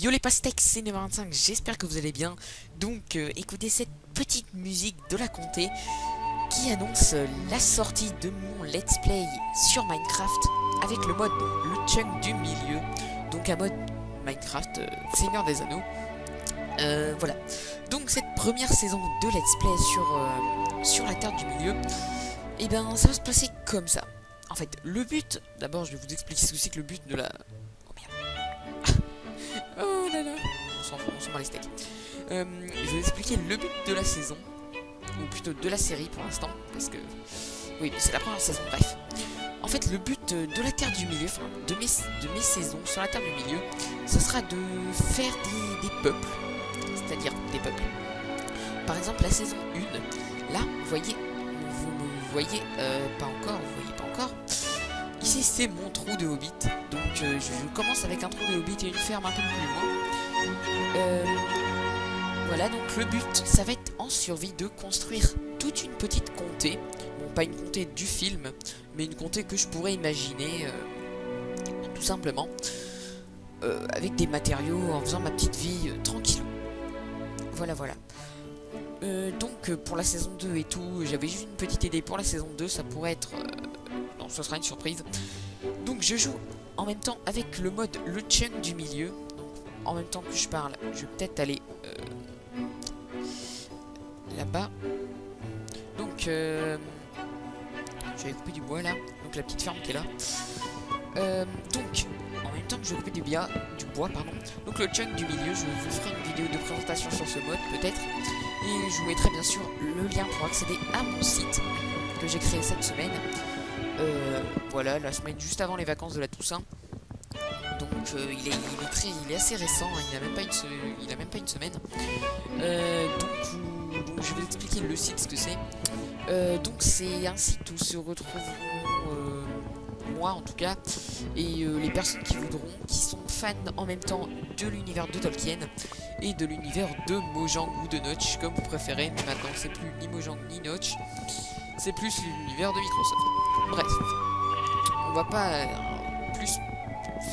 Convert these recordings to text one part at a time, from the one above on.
Yo les pastèques, c'est Never25, j'espère que vous allez bien. Donc écoutez cette petite musique de la comté qui annonce la sortie de mon let's play sur Minecraft avec le mode le chunk du milieu. Donc un mode Minecraft Seigneur des Anneaux. Voilà. Donc cette première saison de let's play sur la Terre du Milieu, et ben ça va se passer comme ça. En fait, le but, d'abord je vais vous expliquer ce que c'est que le but de la... Oh là là, on s'en bat les steaks. Je vais vous expliquer le but de la saison, ou plutôt de la série pour l'instant, parce que oui, c'est la première saison, bref. En fait, le but de la Terre du Milieu, enfin de mes saisons sur la Terre du Milieu, ce sera de faire des peuples, c'est-à-dire des peuples. Par exemple, la saison 1, là, vous me voyez pas encore, vous voyez pas encore. Ici, c'est mon trou de hobbit. Donc, je commence avec un trou de hobbit et une ferme un peu plus loin. Voilà, donc le but, ça va être en survie de construire toute une petite comté. Bon, pas une comté du film, mais une comté que je pourrais imaginer, tout simplement, avec des matériaux, en faisant ma petite vie tranquille. Voilà, voilà. Donc, pour la saison 2 et tout, j'avais juste une petite idée pour la saison 2, ça pourrait être... non, ce sera une surprise. Donc je joue en même temps avec le mode le chunk du milieu. Donc, en même temps que je parle, je vais peut-être aller là-bas. Donc je vais couper du bois là. Donc la petite ferme qui est là. Donc en même temps que je vais couper du bois, pardon. Donc le chunk du milieu, je vous ferai une vidéo de présentation sur ce mode peut-être. Et je vous mettrai bien sûr le lien pour accéder à mon site que j'ai créé cette semaine. Voilà, la semaine juste avant les vacances de la Toussaint. Donc il est assez récent, hein, il a même pas une semaine. Donc je vais vous expliquer le site, ce que c'est. Donc c'est un site où se retrouveront moi en tout cas, et les personnes qui voudront, qui sont fans en même temps de l'univers de Tolkien et de l'univers de Mojang ou de Notch, comme vous préférez, mais maintenant c'est plus ni Mojang ni Notch, c'est plus l'univers de Microsoft. Bref, on va pas plus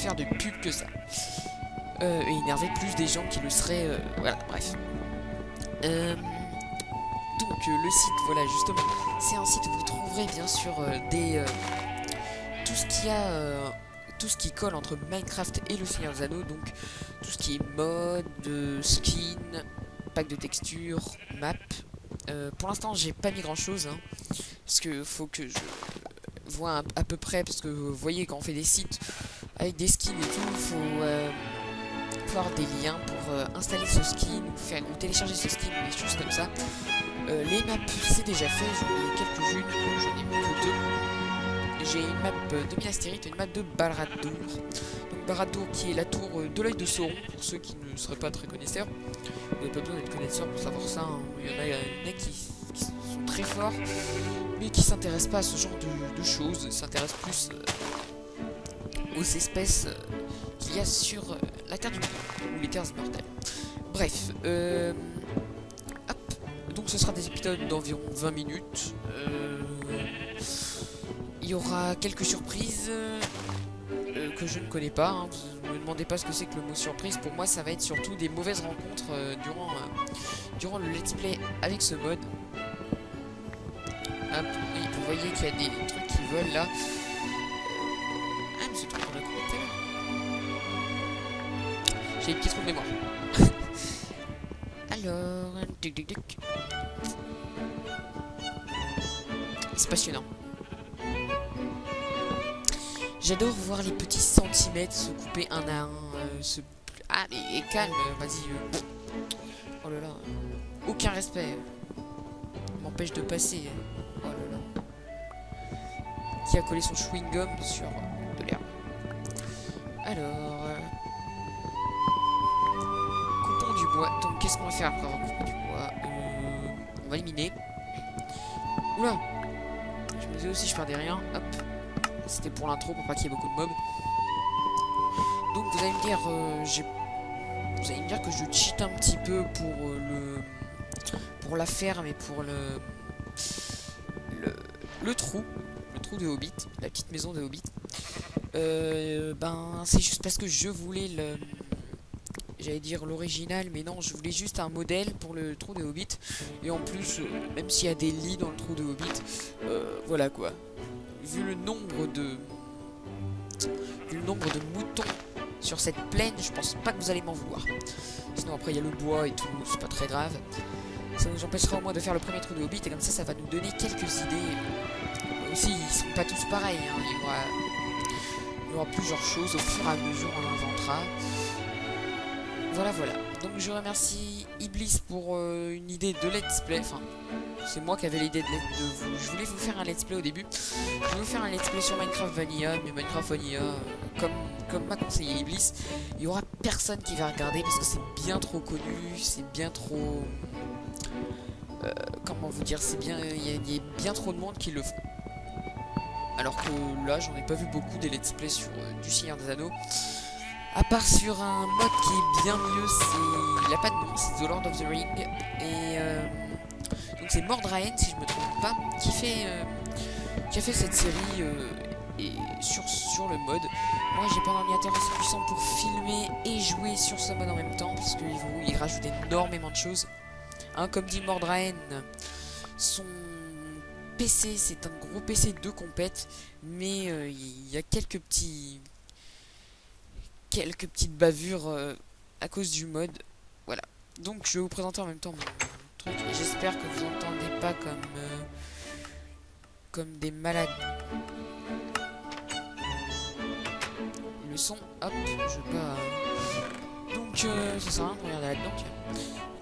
faire de pub que ça, et énerver plus des gens qui le seraient, voilà, bref. Donc le site, voilà, justement, c'est un site où vous trouverez bien sûr tout ce qu'il y a, tout ce qui colle entre Minecraft et le Seigneur des Anneaux, donc tout ce qui est mode, skin, pack de textures, map. Pour l'instant, j'ai pas mis grand chose, hein, parce que faut que je vois à peu près, parce que vous voyez, quand on fait des sites avec des skins et tout, faut avoir des liens pour installer ce skin ou télécharger ce skin, des choses comme ça. Les maps, c'est déjà fait, j'en ai quelques-unes, j'en ai plus que 2. J'ai une map de Minas Tirith et une map de Barad-dûr. Donc Barad-dûr qui est la tour de l'œil de Sauron, pour ceux qui ne seraient pas très connaisseurs. Vous n'avez pas besoin d'être connaisseurs pour savoir ça, hein. Il y en a qui sont très forts, mais qui s'intéressent pas à ce genre de choses, s'intéressent plus aux espèces qu'il y a sur la Terre du Milieu, ou les Terres immortelles. Bref, hop, donc ce sera des épisodes d'environ 20 minutes. Il y aura quelques surprises que je ne connais pas, hein. Vous ne me demandez pas ce que c'est que le mot surprise. Pour moi, ça va être surtout des mauvaises rencontres durant le let's play avec ce mode. Hop, oui, vous voyez qu'il y a des trucs qui volent là. Ah, mais c'est tout qu'on a connecté là. J'ai une petite trou de mémoire. Alors, c'est passionnant. J'adore voir les petits centimètres se couper un à un. Ah, mais calme, vas-y. Oh là là. Aucun respect. M'empêche de passer. Oh là là. Qui a collé son chewing-gum sur de l'herbe. Alors. Coupons du bois. Donc, qu'est-ce qu'on va faire après avoir coupé du bois? On va éliminer. Oula. Je me disais aussi, je perdais rien. Hop. C'était pour l'intro, pour pas qu'il y ait beaucoup de mobs. Donc vous allez me dire, que je cheat un petit peu pour la ferme et pour le trou de Hobbit, la petite maison de Hobbit. Ben c'est juste parce que je voulais j'allais dire l'original, mais non, je voulais juste un modèle pour le trou de Hobbit. Et en plus, même s'il y a des lits dans le trou de Hobbit, voilà quoi. Vu le nombre de moutons sur cette plaine, je pense pas que vous allez m'en vouloir. Sinon après il y a le bois et tout, c'est pas très grave. Ça nous empêchera au moins de faire le premier trou de Hobbit et comme ça va nous donner quelques idées. Aussi, ils sont pas tous pareils, hein. Il y aura plusieurs choses au fur et à mesure on en inventera. Voilà. Donc je remercie Iblis pour une idée de let's play. Enfin, c'est moi qui avais l'idée de vous. Je voulais vous faire un let's play au début. Je voulais vous faire un let's play sur Minecraft Vanilla, mais Minecraft Vanilla, comme m'a conseillé Iblis, il y aura personne qui va regarder parce que c'est bien trop connu, c'est bien trop... comment vous dire, il y a bien trop de monde qui le font. Alors que là, j'en ai pas vu beaucoup des let's play sur du Seigneur des Anneaux. À part sur un mode qui est bien mieux, il a pas de nom, c'est The Lord of the Ring. Et donc c'est Mordraen, si je me trompe pas, qui a fait cette série et sur le mode. Moi j'ai pas un ordinateur assez puissant pour filmer et jouer sur ce mode en même temps, parce qu'il rajoute énormément de choses. Hein, comme dit Mordraen, son PC c'est un gros PC de compète, mais il y a quelques petites bavures à cause du mode. Voilà. Donc je vais vous présenter en même temps mon truc. J'espère que vous entendez pas comme des malades. Le son, hop, je vais pas... Donc ça sert à rien de regarder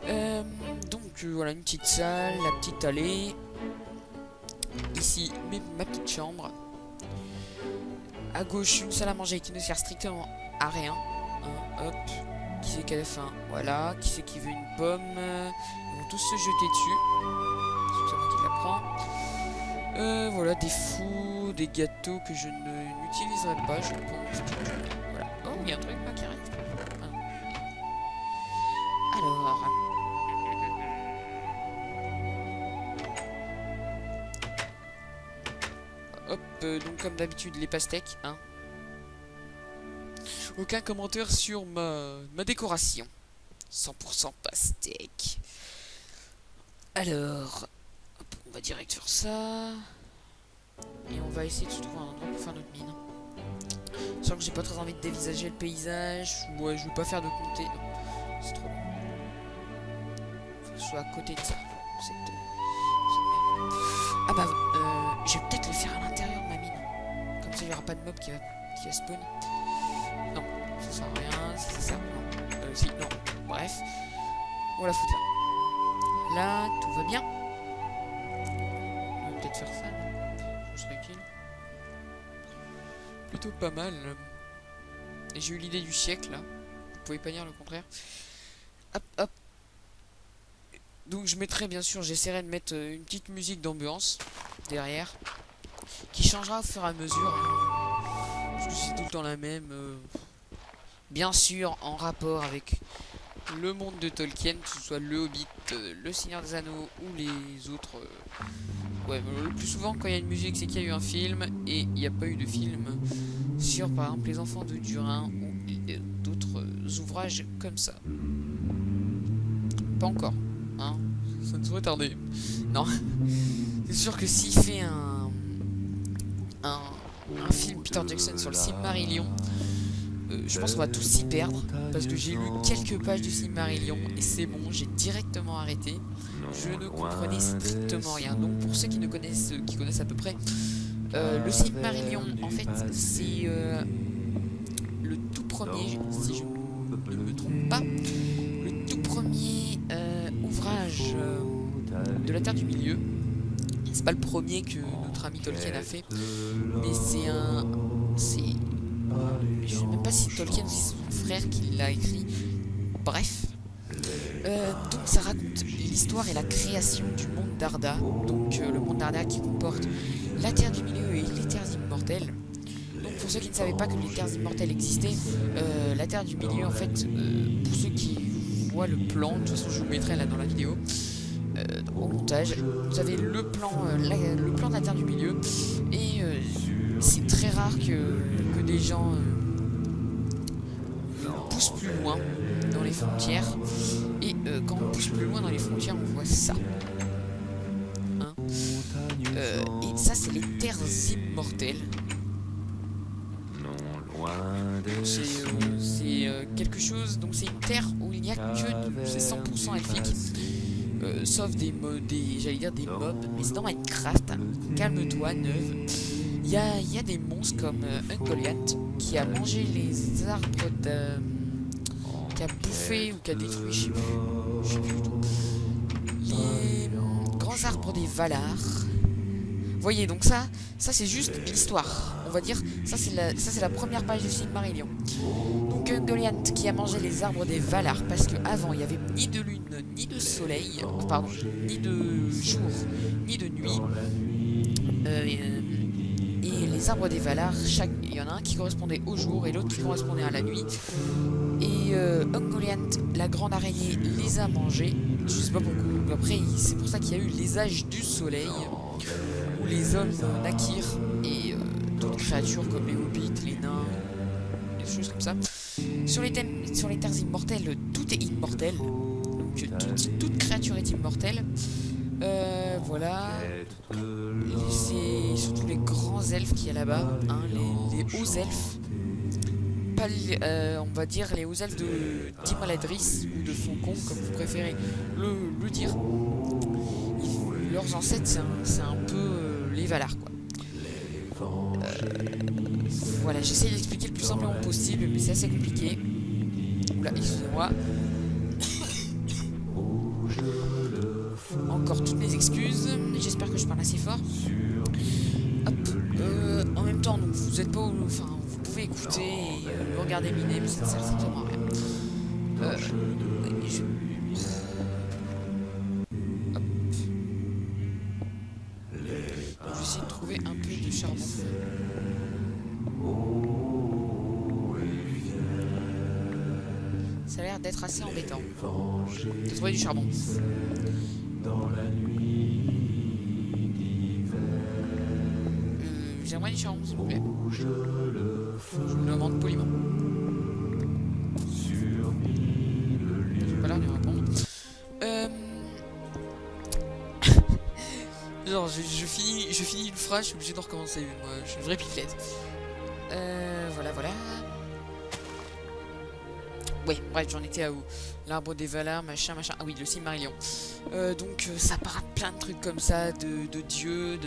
là-dedans. Donc voilà, une petite salle, la petite allée. Ici, ma petite chambre. À gauche, une salle à manger qui ne sert strictement à rien. Hein, hop. Qui c'est qui a faim? Voilà. Qui c'est qui veut une pomme? Ils vont tous se jeter dessus. C'est moi qui la prends. Voilà, des fours, des gâteaux que je n'utiliserai pas, je pense. Voilà. Oh, il y a un truc là qui arrive. Alors. Hop, donc comme d'habitude, les pastèques, hein. Aucun commentaire sur ma décoration. 100% pastèque. Alors, hop, on va direct faire ça. Et on va essayer de se trouver un endroit pour faire notre mine. Sachant que j'ai pas très envie de dévisager le paysage. Ouais, je veux pas faire de comté. Non, c'est trop long. Faut que je sois à côté de ça. Ah bah, je vais peut-être le faire à l'intérieur de ma mine. Comme ça, il n'y aura pas de mob qui va spawn. Non, ça sert à rien. Si c'est ça, non. Si, non. Bref. On va la foutre là. Là, tout va bien. On va peut-être faire ça. Je serai kill. Plutôt pas mal. Et j'ai eu l'idée du siècle là. Vous pouvez pas dire le contraire. Hop, hop. Donc je mettrai bien sûr, j'essaierai de mettre une petite musique d'ambiance derrière. Qui changera au fur et à mesure. Parce que c'est tout le temps la même. Bien sûr en rapport avec le monde de Tolkien, que ce soit le Hobbit, le Seigneur des Anneaux ou les autres. Ouais, le plus souvent quand il y a une musique c'est qu'il y a eu un film et il n'y a pas eu de film sur par exemple les enfants de Durin ou d'autres ouvrages comme ça. Pas encore, hein, ça ne saurait tarder. Non, c'est sûr que s'il fait un film Peter Jackson sur le Silmarillion, je pense qu'on va tous s'y perdre parce que j'ai lu quelques pages du Silmarillion et c'est bon, j'ai directement arrêté. Je ne comprenais strictement rien. Donc pour ceux qui connaissent à peu près, le Silmarillion, en fait, c'est le tout premier, si je ne me trompe pas, le tout premier ouvrage de la Terre du Milieu. C'est pas le premier que notre ami Tolkien a fait, mais je sais même pas si Tolkien c'est son frère qui l'a écrit. Bref. Donc ça raconte l'histoire et la création du monde d'Arda. Donc le monde d'Arda qui comporte la Terre du Milieu et les Terres Immortelles. Donc pour ceux qui ne savaient pas que les Terres Immortelles existaient, la Terre du Milieu en fait, pour ceux qui voient le plan, de toute façon je vous mettrai là dans la vidéo, au montage, vous avez le plan de la Terre du Milieu et c'est très rare que des gens pousse plus loin dans les frontières. Et quand on pousse plus loin dans les frontières, on voit ça. Hein, et ça, c'est les terres immortelles. C'est quelque chose, donc c'est une terre où il n'y a que c'est 100% elfique, sauf j'allais dire des mobs, mais c'est dans Minecraft. Calme-toi, neuve. Il y a des monstres comme Ungoliath qui a mangé les arbres qui a bouffé ou qui a détruit, je sais plus du tout, les grands arbres des Valar. Vous voyez, donc ça c'est juste l'histoire. On va dire, ça c'est la première page du Silmarillion. Donc Ungoliath qui a mangé les arbres des Valar, parce qu'avant il n'y avait ni de lune, ni de soleil, pardon, ni de jour, ni de nuit. Et les arbres des Valar, il y en a un qui correspondait au jour et l'autre qui correspondait à la nuit. Et Ungoliath, la grande araignée, les a mangés. Je sais pas pourquoi. Après, c'est pour ça qu'il y a eu les âges du soleil, où les hommes naquirent et d'autres créatures comme les hobbits, les nains, des choses comme ça. Sur les terres immortelles, tout est immortel. Donc toute créature est immortelle. Voilà. C'est surtout les grands elfes qu'il y a là-bas, hein, les hauts elfes. Pas on va dire les hauts elfes de Timaladris ou de Foncombe, comme vous préférez le dire. Leurs ancêtres, c'est un peu les Valar, quoi. Voilà, j'essaie d'expliquer le plus simplement possible, mais c'est assez compliqué. Oula, excusez-moi. Encore toutes mes excuses, j'espère que je parle assez fort. Hop. En même temps, donc, vous êtes pas, enfin, vous pouvez écouter et me regarder miner, mais ça ne sert strictement à rien. Hop. Je vais essayer de trouver un peu de charbon. Ça a l'air d'être assez embêtant de trouver du charbon. J'aimerais du charbon, s'il vous plaît. Je me le demande poliment. J'ai pas l'air de lui répondre. Genre, je finis une phrase, je suis obligé de recommencer une. Moi, je suis une vraie pipelette. Voilà. Ouais, bref, j'en étais à où? L'arbre des Valar, machin. Ah oui, le Silmarillion. Donc, ça parle plein de trucs comme ça, de dieux,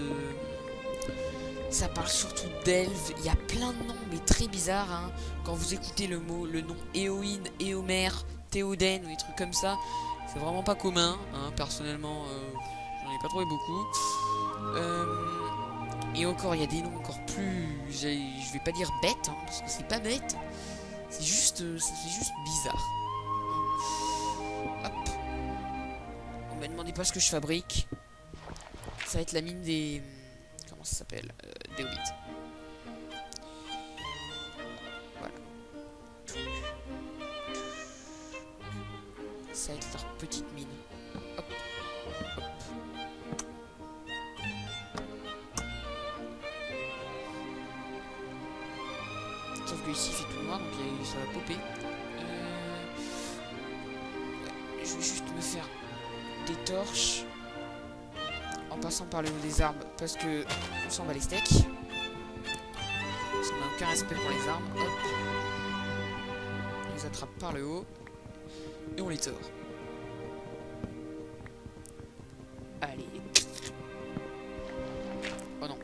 ça parle surtout d'elfes. Il y a plein de noms, mais très bizarres, hein. Quand vous écoutez le nom Éowyn, Éomer, Théoden ou des trucs comme ça, c'est vraiment pas commun, hein. Personnellement, j'en ai pas trouvé beaucoup. Et encore, il y a des noms encore plus... Je vais pas dire bêtes, hein, parce que c'est pas bête. C'est juste bizarre. Hop. On m'a demandé pas ce que je fabrique. Ça va être la mine des... Comment ça s'appelle, des hobbits. Voilà. Ça va être leur petite mine. Hop. Hop. Sauf que ici il fait tout noir, donc ça va popper. Ouais, je vais juste me faire des torches en passant par le haut des arbres, parce que on s'en bat les steaks. Parce qu'on n'a aucun respect pour les arbres. Hop. On les attrape par le haut et on les tord. Allez. Oh non.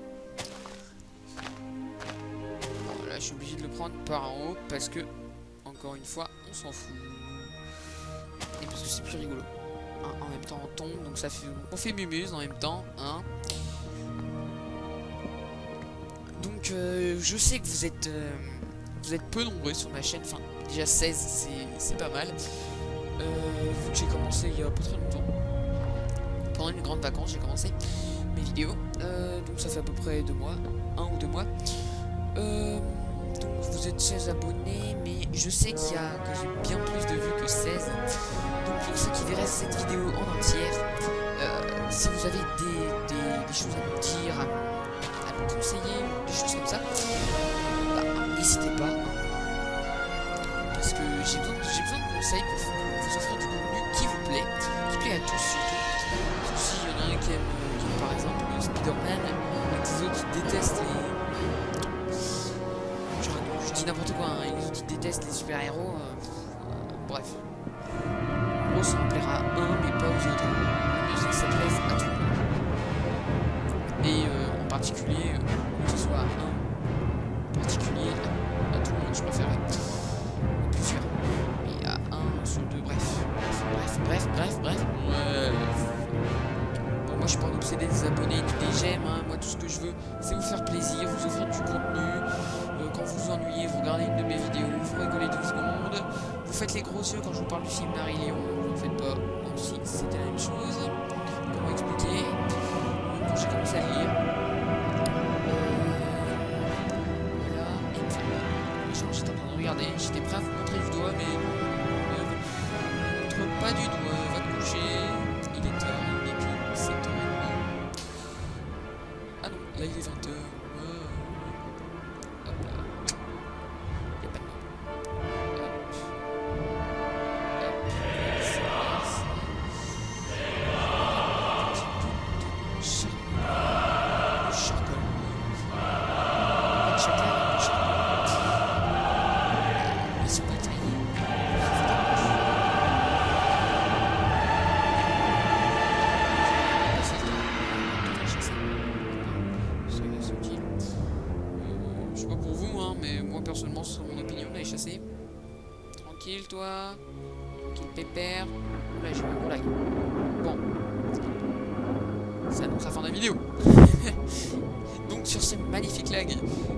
Alors là, je suis obligé de le prendre par en haut parce que, encore une fois, on s'en fout. Et parce que c'est plus rigolo. En même temps on tombe, donc ça fait, on fait mumuse en même temps, hein. Donc je sais que vous êtes peu nombreux sur ma chaîne, enfin déjà 16 c'est pas mal. Vu que j'ai commencé il y a pas très longtemps, pendant une grande vacance j'ai commencé mes vidéos, donc ça fait à peu près 2 mois, 1 ou 2 mois. Donc vous êtes 16 abonnés, mais je sais que j'ai bien plus de vues que 16. Donc pour ceux qui verraient cette vidéo en entière, si vous avez des choses à me dire, à me conseiller, des choses comme ça, bah, n'hésitez pas. Parce que j'ai ils détestent les... Genre, je dis n'importe quoi, hein, les autres ils détestent les super-héros. Bref. En gros, ça en plaira à un, mais pas aux autres. Le mieux, c'est que ça plaise à tout le monde. Et en particulier, que ce soit à un en particulier, à tout le monde, je préférerais. Ou plusieurs. Mais à un sur deux, bref. Bref. Bon, moi, je suis pas un obsédé des abonnés ni des j'aime. Hein. Moi, tout ce que je veux, c'est vous faire plaisir, vous offrir du contenu. Quand vous vous ennuyez, vous regardez une de mes vidéos, vous rigolez 12 secondes. Vous faites les gros yeux quand je vous parle du film d'Harry Léon. Vous ne faites pas, même si c'était la même chose. Comment expliquer? Quand j'ai commencé à lire. Voilà. Et puis, j'étais en train de regarder. J'étais prêt à vous montrer du doigt, mais non. Ne montre pas du doigt. Va te coucher. Il est tard. Il n'est que 7h30. Ah non, là il est 20h. Hop là. Il n'y a pas de nom. Je sais pas pour vous, hein, mais moi personnellement, c'est mon opinion d'aller chasser. Tranquille, toi. Tranquille, pépère. Oula, j'ai mon lag. Bon. Ça annonce la fin de la vidéo. Donc, sur ce magnifique lag,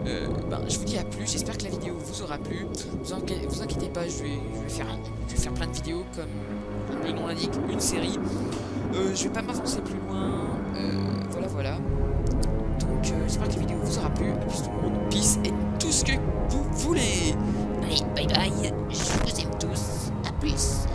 je vous dis à plus. J'espère que la vidéo vous aura plu. Vous inquiétez pas, je vais faire plein de vidéos, comme le nom l'indique, une série. Je vais pas m'avancer plus loin. Voilà. Donc, j'espère que la vidéo vous aura plu. À plus tout le monde. Peace et tout ce que vous voulez. Allez, bye bye. Je vous aime tous. À plus.